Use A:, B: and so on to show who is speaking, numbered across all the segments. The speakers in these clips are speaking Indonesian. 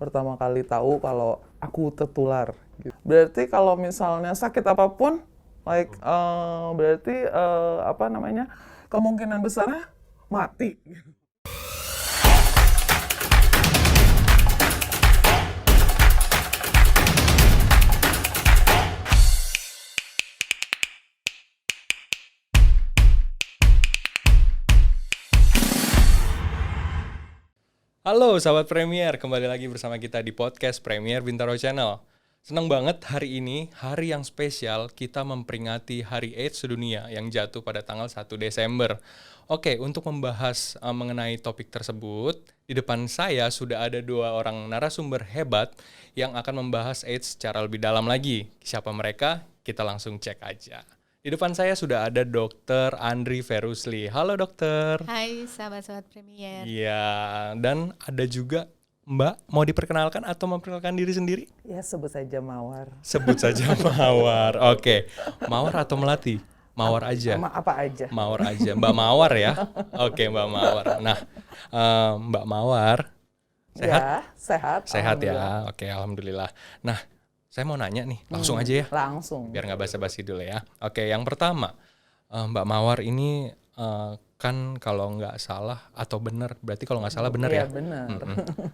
A: pertama kali tahu kalau aku tertular. Gitu. Berarti kalau misalnya sakit apapun, berarti kemungkinan besarnya mati.
B: Halo sahabat Premier, kembali lagi bersama kita di podcast Premier Bintaro Channel. Senang banget hari ini, hari yang spesial, kita memperingati Hari AIDS sedunia yang jatuh pada tanggal 1 Desember. Oke, untuk membahas mengenai topik tersebut, di depan saya sudah ada dua orang narasumber hebat yang akan membahas AIDS secara lebih dalam lagi. Siapa mereka? Kita langsung cek aja. Di depan saya sudah ada Dr. Andri Ferusli. Halo dokter.
C: Hai sahabat-sahabat Premier.
B: Iya, dan ada juga Mbak, mau diperkenalkan atau memperkenalkan diri sendiri?
A: Ya sebut saja Mawar.
B: Sebut saja Mawar. Oke, Mawar atau Melati? Mawar aja.
A: Apa aja?
B: Mawar aja. Mbak Mawar ya. Oke, Mbak Mawar. Nah, Mbak Mawar, sehat?
A: Ya, sehat.
B: Sehat ya. Oke, alhamdulillah. Nah, saya mau nanya nih, langsung aja ya.
A: Langsung.
B: Biar nggak basa-basi dulu ya. Oke, yang pertama, Mbak Mawar ini kan kalau nggak salah atau benar, berarti kalau nggak salah benar ya?
A: Iya benar.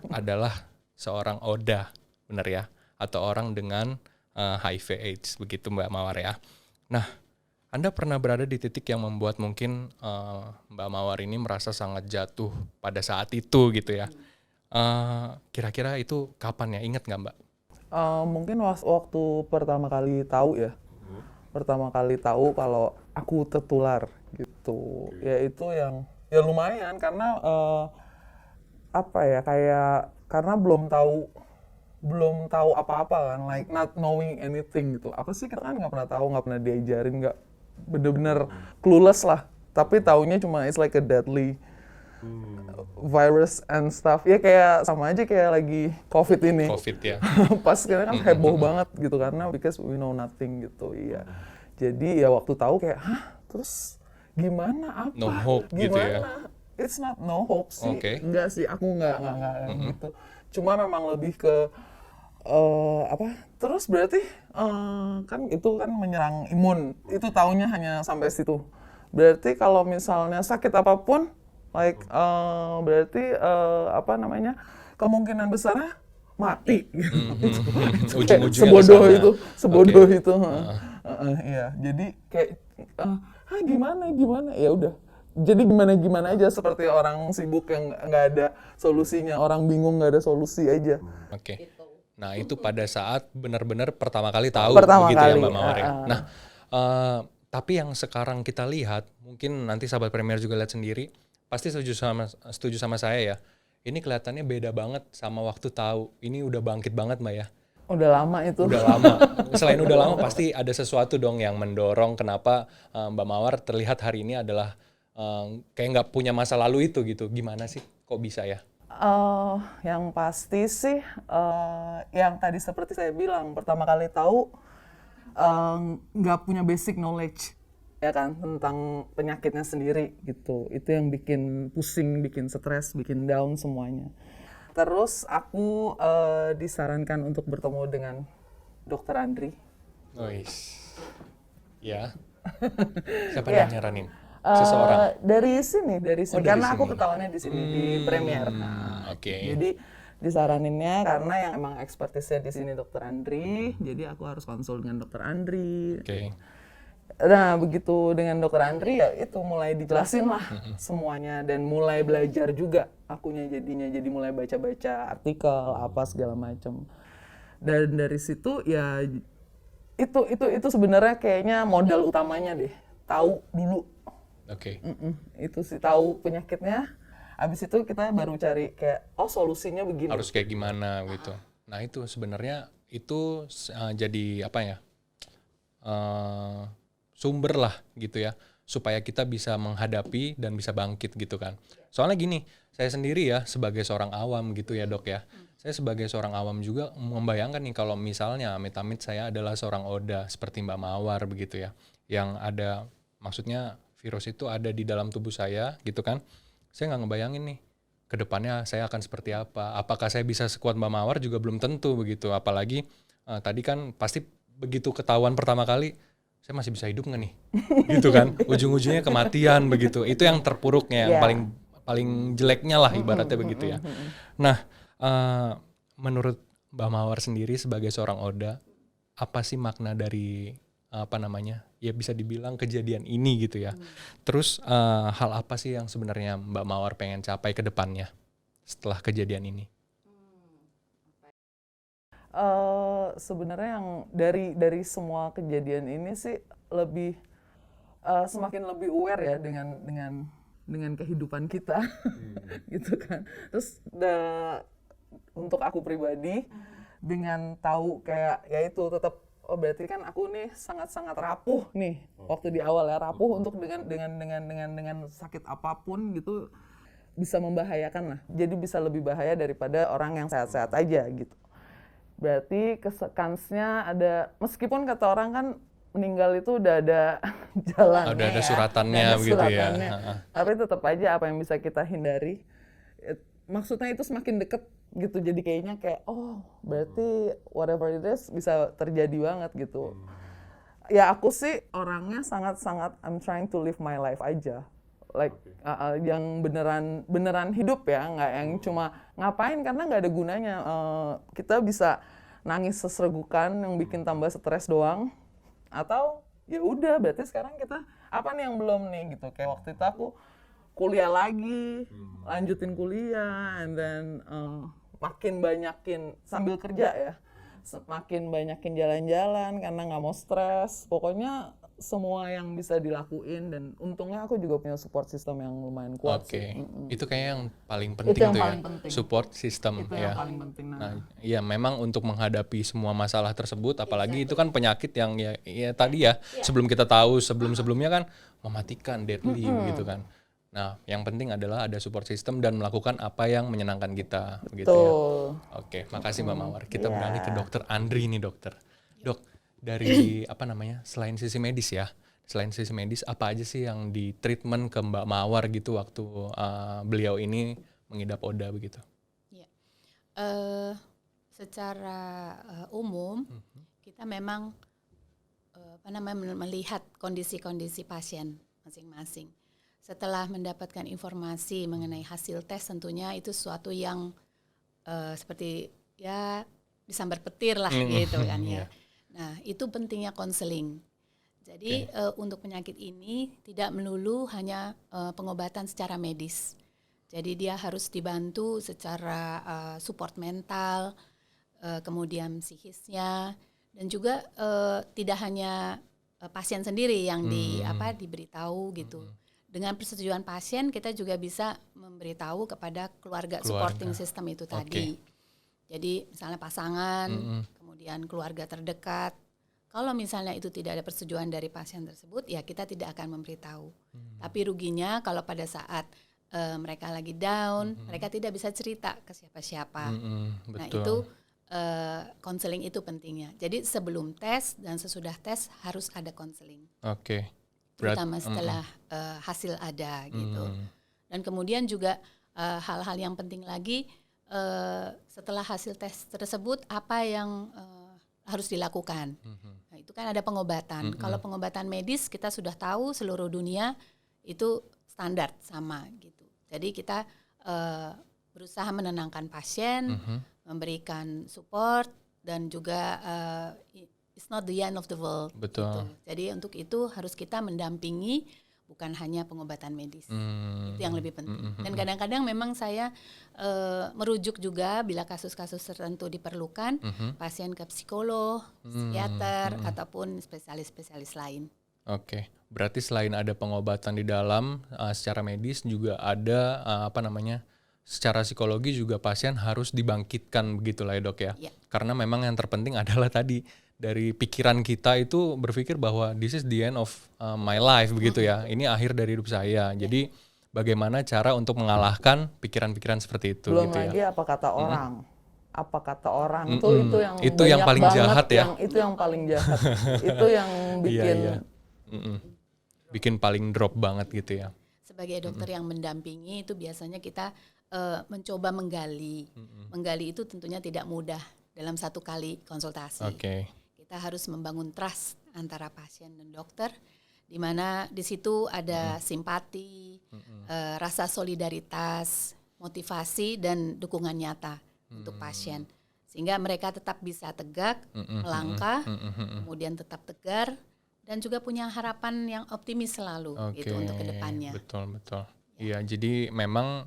B: Adalah seorang ODA, benar ya? Atau orang dengan HIV/AIDS, begitu Mbak Mawar ya. Nah, Anda pernah berada di titik yang membuat mungkin Mbak Mawar ini merasa sangat jatuh pada saat itu gitu ya. Kira-kira itu kapan ya? Ingat nggak Mbak?
A: Mungkin waktu pertama kali tahu ya. Pertama kali tahu kalau aku tertular gitu. Ya itu yang ya lumayan karena karena belum tahu apa-apa kan, like not knowing anything gitu. Apa sih, kita kan nggak pernah tahu, nggak pernah diajarin, nggak bener-bener clueless lah. Tapi taunya cuma it's like a deadly virus and stuff. Ya kayak sama aja kayak lagi COVID ini.
B: COVID ya.
A: Pas karena kan heboh banget gitu karena because we know nothing gitu. Iya. Jadi ya waktu tahu kayak, terus gimana apa?
B: No hope
A: gimana?
B: gitu ya.
A: It's not no hope sih.
B: Okay.
A: Enggak sih, aku enggak gitu. Cuma memang lebih ke Terus berarti kan itu kan menyerang imun. Itu taunya hanya sampai situ. Berarti kalau misalnya sakit apapun berarti kemungkinan besarnya mati.
B: Ujung-ujungnya
A: sebodoh itu. Iya, jadi kayak gimana ya udah. Jadi gimana aja, seperti orang sibuk yang nggak ada solusinya, orang bingung nggak ada solusi aja.
B: Oke. Nah itu pada saat benar-benar pertama kali tahu begitu ya Mbak Mawar ya. Nah tapi yang sekarang kita lihat, mungkin nanti sahabat Premier juga lihat sendiri, pasti setuju sama saya ya. Ini kelihatannya beda banget sama waktu tahu. Ini udah bangkit banget Mbak ya.
A: Udah lama itu.
B: Udah lama. Selain udah lama pasti ada sesuatu dong yang mendorong kenapa Mbak Mawar terlihat hari ini adalah kayak nggak punya masa lalu itu gitu. Gimana sih? Kok bisa ya?
A: Yang pasti sih, yang tadi seperti saya bilang, pertama kali tahu nggak punya basic knowledge ya kan tentang penyakitnya sendiri gitu. Itu yang bikin pusing, bikin stres, bikin down semuanya. Terus aku disarankan untuk bertemu dengan Dr. Andri.
B: Ya. Siapa yang nyaranin? Seseorang?
A: Dari sini. Karena
B: sini.
A: aku ketahuannya di sini di Premier.
B: Oke.
A: Jadi disaraninnya karena yang emang expertise-nya di sini Dr. Andri, jadi aku harus konsul dengan Dr. Andri.
B: Oke.
A: Nah, begitu dengan Dr. Andri ya itu mulai dijelasin lah semuanya dan mulai belajar juga akunya jadinya. Jadi mulai baca-baca artikel apa segala macam. Dan dari situ ya itu sebenarnya kayaknya modal utamanya deh. Tahu dulu.
B: Oke.
A: Itu sih, tahu penyakitnya. Habis itu kita baru cari kayak solusinya begini.
B: Harus kayak gimana gitu. Nah, itu sebenarnya itu jadi apa ya? Sumber lah gitu ya, supaya kita bisa menghadapi dan bisa bangkit gitu kan. Soalnya gini, saya sendiri ya sebagai seorang awam gitu ya dok ya, saya sebagai seorang awam juga membayangkan nih kalau misalnya amit-amit saya adalah seorang ODA seperti Mbak Mawar begitu ya, yang ada, maksudnya virus itu ada di dalam tubuh saya gitu kan, saya nggak ngebayangin nih kedepannya saya akan seperti apa. Apakah saya bisa sekuat Mbak Mawar juga belum tentu begitu. Apalagi tadi kan pasti begitu ketahuan pertama kali, saya masih bisa hidup nggak nih? Gitu kan. Ujung-ujungnya kematian begitu. Itu yang terpuruknya, yang paling jeleknya lah ibaratnya begitu ya. Nah, menurut Mbak Mawar sendiri sebagai seorang Oda, apa sih makna dari ya bisa dibilang kejadian ini gitu ya. Terus hal apa sih yang sebenarnya Mbak Mawar pengen capai ke depannya setelah kejadian ini?
A: Sebenarnya yang dari semua kejadian ini sih lebih semakin lebih aware ya dengan kehidupan kita gitu kan. Terus untuk aku pribadi dengan tahu kayak ya itu tetap berarti kan aku nih sangat-sangat rapuh nih waktu di awal ya, rapuh untuk dengan sakit apapun gitu bisa membahayakan lah. Jadi bisa lebih bahaya daripada orang yang sehat-sehat aja gitu. Berarti kansnya ada, meskipun kata orang kan meninggal itu udah ada jalannya,
B: udah ada suratannya begitu ya.
A: Tapi tetap aja apa yang bisa kita hindari. Maksudnya itu semakin deket gitu, jadi kayaknya kayak berarti whatever it is bisa terjadi banget gitu. Ya aku sih orangnya sangat-sangat I'm trying to live my life aja, like yang beneran hidup ya, nggak yang cuma ngapain karena nggak ada gunanya. Kita bisa nangis sesregukan yang bikin tambah stres doang, atau ya udah berarti sekarang kita apa nih yang belum nih gitu. Kayak waktu itu aku kuliah lagi, lanjutin kuliah, and then makin banyakin sambil kerja ya, makin banyakin jalan-jalan karena nggak mau stres. Pokoknya semua yang bisa dilakuin, dan untungnya aku juga punya support system yang lumayan kuat.
B: Oke, itu kayaknya yang paling penting tuh ya, support system
A: itu
B: ya.
A: Yang paling penting.
B: Nah, ya memang untuk menghadapi semua masalah tersebut, apalagi itu kan penyakit yang ya tadi ya, sebelum kita tahu sebelumnya kan mematikan, deadly gitu kan. Nah, yang penting adalah ada support system dan melakukan apa yang menyenangkan kita, begitu ya. Oke, makasih Mbak Mawar. Kita beralih ke Dokter Andri nih, dokter. Dok, dari selain sisi medis ya, apa aja sih yang di treatment ke Mbak Mawar gitu waktu beliau ini mengidap Oda begitu?
C: Ya. Secara umum kita memang melihat kondisi-kondisi pasien masing-masing. Setelah mendapatkan informasi mengenai hasil tes, tentunya itu sesuatu yang seperti ya disambar petir lah gitu kan ya. Nah, itu pentingnya konseling. Jadi untuk penyakit ini tidak melulu hanya pengobatan secara medis. Jadi dia harus dibantu secara support mental, kemudian psikisnya, dan juga tidak hanya pasien sendiri yang diberitahu gitu. Dengan persetujuan pasien, kita juga bisa memberitahu kepada keluarga. Supporting system itu tadi. Jadi misalnya pasangan, kemudian keluarga terdekat. Kalau misalnya itu tidak ada persetujuan dari pasien tersebut, ya kita tidak akan memberitahu. Tapi ruginya kalau pada saat mereka lagi down, mereka tidak bisa cerita ke siapa-siapa. Nah itu konseling itu pentingnya. Jadi sebelum tes dan sesudah tes harus ada konseling. Terutama setelah hasil ada gitu. Dan kemudian juga hal-hal yang penting lagi, setelah hasil tes tersebut apa yang harus dilakukan. Nah, itu kan ada pengobatan. Kalau pengobatan medis kita sudah tahu seluruh dunia itu standar sama gitu. Jadi kita berusaha menenangkan pasien, memberikan support, dan juga it's not the end of the world.
B: Betul.
C: Gitu. Jadi untuk itu harus kita mendampingi, bukan hanya pengobatan medis. Itu yang lebih penting. Dan kadang-kadang memang saya merujuk juga bila kasus-kasus tertentu diperlukan pasien ke psikolog, psikiater, ataupun spesialis-spesialis lain.
B: Berarti selain ada pengobatan di dalam secara medis, juga ada secara psikologi juga pasien harus dibangkitkan begitulah ya dok ya. Karena memang yang terpenting adalah tadi dari pikiran kita itu berpikir bahwa this is the end of my life begitu ya. Ini akhir dari hidup saya. Jadi bagaimana cara untuk mengalahkan pikiran-pikiran seperti itu.
A: Belum
B: gitu
A: lagi
B: ya.
A: apa kata orang. Apa kata orang
B: itu yang paling jahat ya.
A: Itu yang paling jahat. Itu yang bikin
B: bikin paling drop banget gitu ya.
C: Sebagai dokter yang mendampingi itu biasanya kita mencoba menggali. Menggali itu tentunya tidak mudah dalam satu kali konsultasi.
B: Oke.
C: Kita harus membangun trust antara pasien dan dokter, di mana di situ ada simpati, rasa solidaritas, motivasi dan dukungan nyata untuk pasien, sehingga mereka tetap bisa tegak, melangkah, kemudian tetap tegar dan juga punya harapan yang optimis selalu gitu untuk kedepannya.
B: Betul. Iya, jadi memang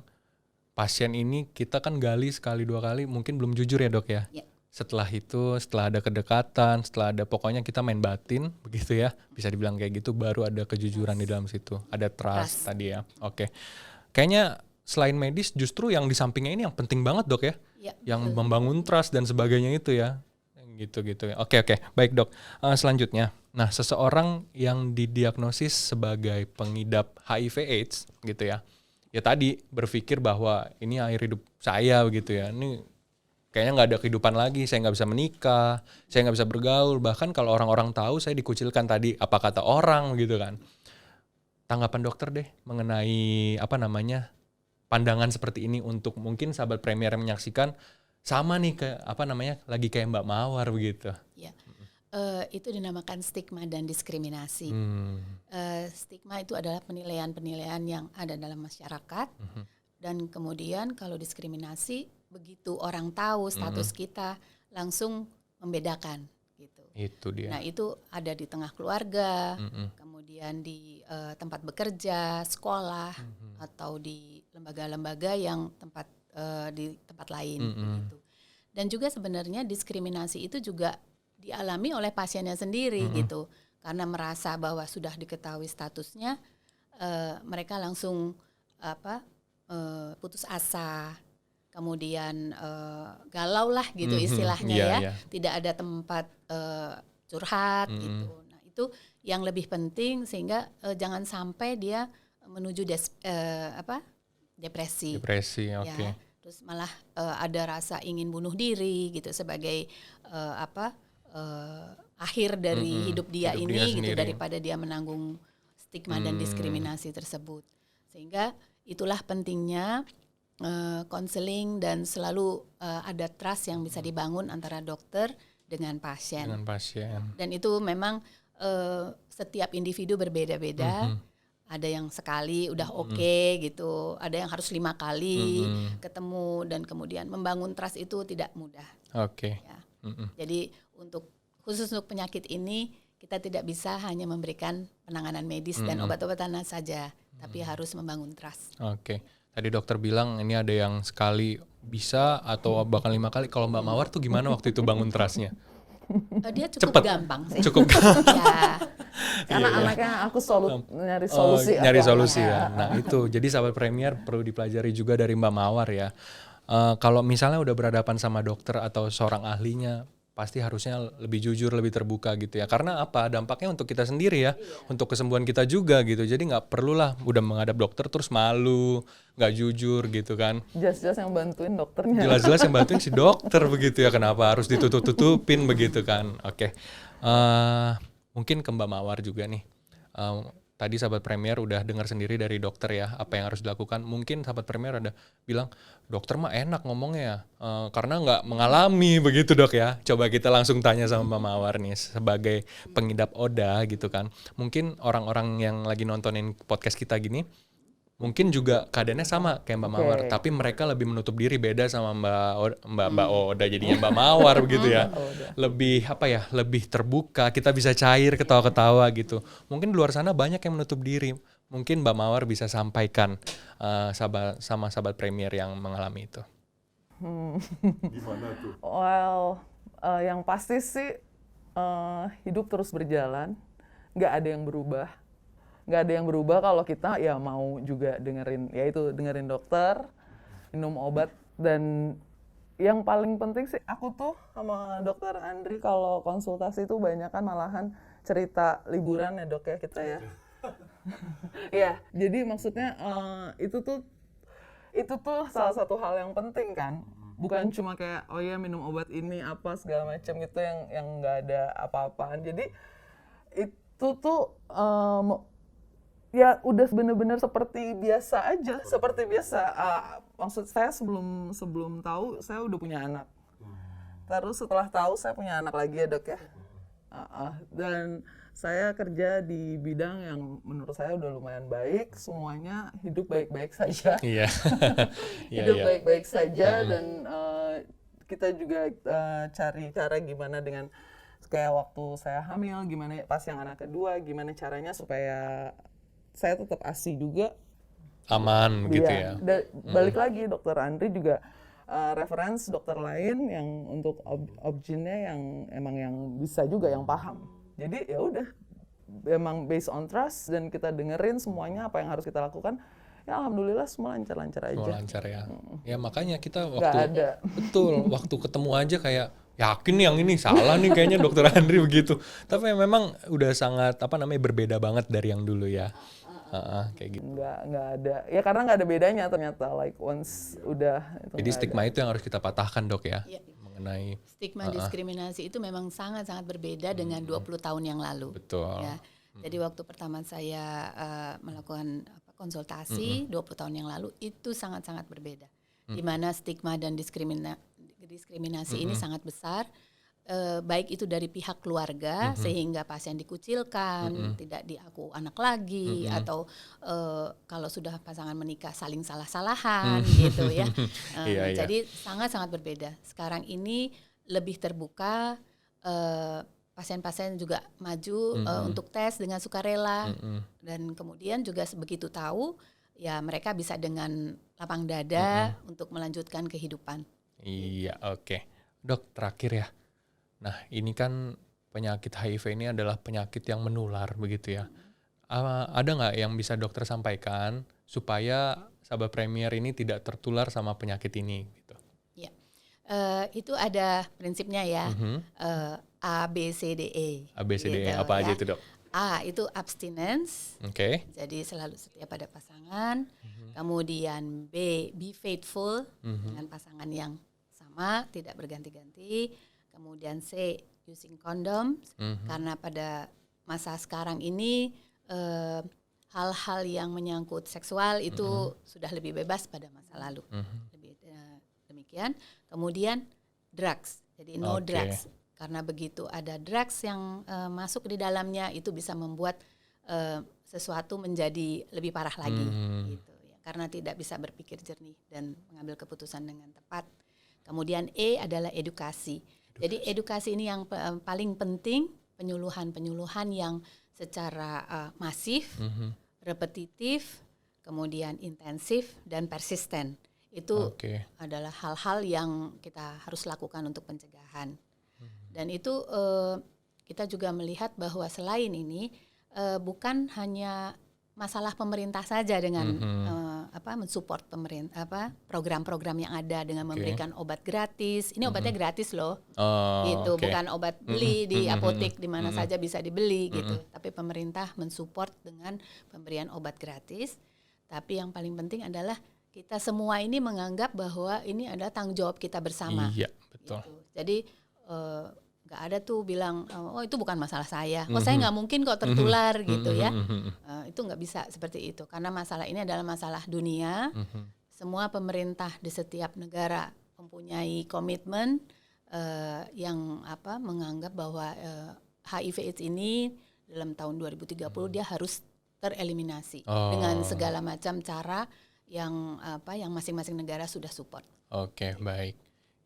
B: pasien ini kita kan gali sekali dua kali, mungkin belum jujur ya dok ya.
C: Ya.
B: Setelah itu, setelah ada kedekatan, setelah ada pokoknya kita main batin, begitu ya, bisa dibilang kayak gitu, baru ada kejujuran di dalam situ, ada trust tadi ya. Oke, kayaknya selain medis, justru yang di sampingnya ini yang penting banget dok ya, yang membangun trust dan sebagainya itu ya, gitu ya. Oke, baik dok. Selanjutnya, nah seseorang yang didiagnosis sebagai pengidap HIV/AIDS gitu ya tadi berpikir bahwa ini akhir hidup saya begitu ya, ini kayaknya nggak ada kehidupan lagi, saya nggak bisa menikah, saya nggak bisa bergaul, bahkan kalau orang-orang tahu saya dikucilkan tadi, apa kata orang gitu kan. Tanggapan dokter deh mengenai pandangan seperti ini untuk mungkin sahabat Premier yang menyaksikan sama nih lagi kayak Mbak Mawar begitu.
C: Ya. Itu dinamakan stigma dan diskriminasi. Stigma itu adalah penilaian-penilaian yang ada dalam masyarakat, dan kemudian kalau diskriminasi, begitu orang tahu status kita langsung membedakan gitu.
B: Itu dia.
C: Nah itu ada di tengah keluarga, kemudian di tempat bekerja, sekolah, atau di lembaga-lembaga yang di tempat lain gitu. Dan juga sebenarnya diskriminasi itu juga dialami oleh pasiennya sendiri gitu, karena merasa bahwa sudah diketahui statusnya, mereka langsung putus asa, kemudian galau lah gitu istilahnya tidak ada tempat curhat gitu. Nah itu yang lebih penting, sehingga jangan sampai dia menuju depresi.
B: Oke.
C: Terus malah ada rasa ingin bunuh diri gitu sebagai akhir dari hidup dia ini gitu, daripada dia menanggung stigma dan diskriminasi tersebut. Sehingga itulah pentingnya konseling dan selalu ada trust yang bisa dibangun antara dokter dengan pasien. Dan itu memang setiap individu berbeda-beda. Ada yang sekali udah oke gitu, ada yang harus 5 kali ketemu, dan kemudian membangun trust itu tidak mudah.
B: Oke.
C: Ya. Jadi khusus untuk penyakit ini kita tidak bisa hanya memberikan penanganan medis dan obat-obatan saja, tapi harus membangun trust.
B: Oke. Tadi dokter bilang ini ada yang sekali bisa atau bahkan 5 kali. Kalau Mbak Mawar tuh gimana waktu itu bangun trustnya?
C: Dia cukup gampang sih.
B: Cukup gampang.
C: Ya.
A: Karena anaknya aku nyari solusi.
B: Nyari solusi ya. Nah itu, jadi sahabat Premier perlu dipelajari juga dari Mbak Mawar ya. Kalau misalnya udah berhadapan sama dokter atau seorang ahlinya, pasti harusnya lebih jujur, lebih terbuka gitu ya. Karena apa? Dampaknya untuk kita sendiri ya, untuk kesembuhan kita juga gitu. Jadi nggak perlulah udah menghadap dokter terus malu, nggak jujur gitu kan.
A: Jelas-jelas yang bantuin dokternya.
B: Jelas-jelas yang bantuin si dokter begitu ya. Kenapa harus ditutup-tutupin begitu kan? Oke. Mungkin ke Mbak Mawar juga nih. Tadi sahabat Premier udah dengar sendiri dari dokter ya apa yang harus dilakukan. Mungkin sahabat Premier ada bilang, dokter mah enak ngomongnya karena nggak mengalami begitu dok ya. Coba kita langsung tanya sama Mbak Mawar nih sebagai pengidap ODA gitu kan. Mungkin orang-orang yang lagi nontonin podcast kita gini, mungkin juga keadaannya sama kayak Mbak Mawar, tapi mereka lebih menutup diri, beda sama Mbak Oda jadinya Mbak Mawar begitu ya. Lebih lebih terbuka, kita bisa cair ketawa-ketawa gitu. Mungkin di luar sana banyak yang menutup diri. Mungkin Mbak Mawar bisa sampaikan sama sahabat Premier yang mengalami itu.
D: Gimana tuh?
A: Well, yang pasti sih hidup terus berjalan, nggak ada yang berubah. Nggak ada yang berubah kalau kita ya mau juga dengerin dokter, minum obat, dan yang paling penting sih aku tuh sama dokter Andri kalau konsultasi itu banyak kan malahan cerita liburan ya dok ya kita ya. Ya, jadi maksudnya itu tuh salah satu hal yang penting kan. Bukan cuma kayak oh ya minum obat ini apa segala macam gitu yang nggak ada apa-apaan. Jadi itu tuh ya udah bener-bener seperti biasa aja, seperti biasa. Maksud saya sebelum tahu saya udah punya anak. Terus setelah tahu saya punya anak lagi ya dok ya. Dan saya kerja di bidang yang menurut saya udah lumayan baik, semuanya hidup baik-baik saja.
B: Iya.
A: Hidup baik-baik saja dan kita juga cari cara gimana dengan kayak waktu saya hamil, gimana pas yang anak kedua, gimana caranya supaya saya tetap ASI juga.
B: Aman gitu
A: Iya.
B: ya.
A: Balik lagi dokter Andri juga reference dokter lain yang untuk obgynnya yang emang yang bisa juga yang paham. Jadi ya udah memang based on trust dan kita dengerin semuanya apa yang harus kita lakukan. Ya alhamdulillah semua lancar-lancar aja.
B: Semua lancar ya. Ya makanya kita
A: Nggak ada.
B: betul waktu ketemu agitu kayak yakin nih yang ini salah nih kayaknya dokter Andri begitu. Tapi memang udah sangat berbeda banget dari yang dulu ya. Kayak gitu.
A: Nggak ada. Ya karena nggak ada bedanya ternyata. Like once udah.
B: Jadi stigma itu yang harus kita patahkan dok ya.
C: Iya.
B: Mengenai
C: Stigma diskriminasi itu memang sangat-sangat berbeda dengan 20 tahun yang lalu.
B: betul.
C: Ya. Jadi waktu pertama saya melakukan konsultasi 20 tahun yang lalu itu sangat-sangat berbeda. Di mana stigma dan diskriminasi ini sangat besar. Baik itu dari pihak keluarga sehingga pasien dikucilkan, tidak diaku anak lagi atau kalau sudah pasangan menikah saling salah-salahan gitu ya.
B: Iya.
C: Jadi sangat-sangat berbeda. Sekarang ini lebih terbuka, pasien-pasien juga maju untuk tes dengan sukarela dan kemudian juga begitu tahu ya mereka bisa dengan lapang dada untuk melanjutkan kehidupan.
B: Iya, oke. Dok, terakhir ya. Nah, ini kan penyakit HIV ini adalah penyakit yang menular begitu ya. Ada nggak yang bisa dokter sampaikan supaya sahabat Premier ini tidak tertular sama penyakit ini gitu?
C: Ya, itu ada prinsipnya ya. A, B, C, D, E.
B: A, B, C, D, E.
C: Gitu,
B: Apa aja
C: ya.
B: itu dok?
C: A itu abstinence,
B: Oke.
C: jadi selalu setia pada pasangan. Kemudian B, be faithful dengan pasangan yang sama, tidak berganti-ganti. Kemudian C, using condoms, karena pada masa sekarang ini hal-hal yang menyangkut seksual itu sudah lebih bebas pada masa lalu. Demikian. Kemudian drugs, jadi no
B: Oke.
C: drugs. Karena begitu ada drugs yang masuk di dalamnya itu bisa membuat sesuatu menjadi lebih parah lagi, gitu ya. Karena tidak bisa berpikir jernih dan mengambil keputusan dengan tepat. Kemudian E adalah edukasi. Jadi edukasi ini yang paling penting, penyuluhan yang secara masif, repetitif, kemudian intensif dan persisten. Itu adalah hal-hal yang kita harus lakukan untuk pencegahan. Dan itu kita juga melihat bahwa selain ini bukan hanya masalah pemerintah saja dengan mensupport pemerintah program-program yang ada dengan memberikan obat gratis. Ini obatnya gratis loh, gitu, bukan obat beli di apotek di mana saja bisa dibeli gitu. Tapi pemerintah mensupport dengan pemberian obat gratis. Tapi yang paling penting adalah kita semua ini menganggap bahwa ini adalah tanggung jawab kita bersama.
B: Iya, betul.
C: Gitu. Jadi nggak ada tuh bilang oh itu bukan masalah saya, saya nggak mungkin kok tertular gitu ya. Itu nggak bisa seperti itu karena masalah ini adalah masalah dunia. Semua pemerintah di setiap negara mempunyai komitmen yang menganggap bahwa HIV/AIDS ini dalam tahun 2030 dia harus tereliminasi dengan segala macam cara yang masing-masing negara sudah support.
B: Oke, baik.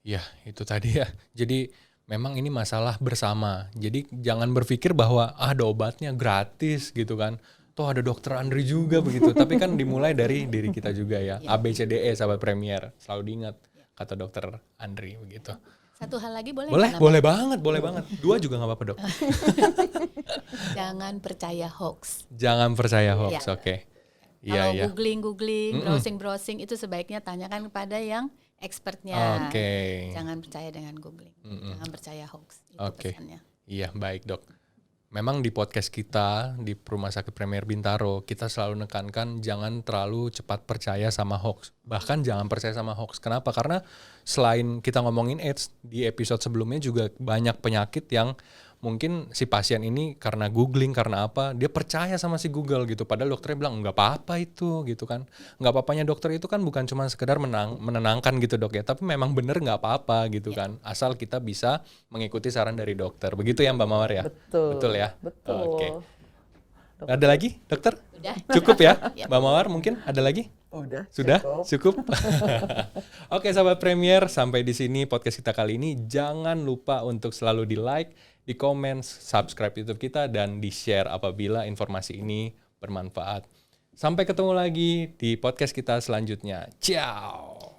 B: Ya, itu tadi ya. Jadi memang ini masalah bersama. Jadi jangan berpikir bahwa ada obatnya gratis gitu kan. Toh ada dokter Andri juga begitu. Tapi kan dimulai dari diri kita juga ya. A, B, C, D, E sahabat Premier. Selalu diingat kata dokter Andri begitu.
C: Satu hal lagi boleh?
B: Boleh banget. Dua juga nggak apa-apa dok.
C: Jangan percaya hoax.
B: Jangan percaya hoax, oke.
C: Kalau googling, browsing itu sebaiknya tanyakan kepada yang expertnya. Jangan percaya dengan googling. Jangan percaya hoax. Itu pesannya.
B: Iya, baik dok. Memang di podcast kita di Rumah Sakit Premier Bintaro kita selalu menekankan jangan terlalu cepat percaya sama hoax. Bahkan jangan percaya sama hoax. Kenapa? Karena selain kita ngomongin AIDS di episode sebelumnya juga banyak penyakit yang mungkin si pasien ini karena googling, karena apa, dia percaya sama si Google gitu. Padahal dokternya bilang, nggak apa-apa itu gitu kan. Nggak apa-apanya dokter itu kan bukan cuma sekedar menenangkan gitu dok ya, tapi memang bener nggak apa-apa gitu kan. Asal kita bisa mengikuti saran dari dokter. Begitu ya Mbak Mawar ya?
A: Betul.
B: Betul ya?
A: Betul.
B: Oke. Ada lagi dokter?
C: Udah.
B: Cukup ya? Mbak Mawar mungkin ada lagi?
A: Udah.
B: Sudah? Cukup? Oke sahabat Premier, sampai di sini podcast kita kali ini. Jangan lupa untuk selalu di like, di komen, subscribe YouTube kita, dan di share apabila informasi ini bermanfaat. Sampai ketemu lagi di podcast kita selanjutnya. Ciao!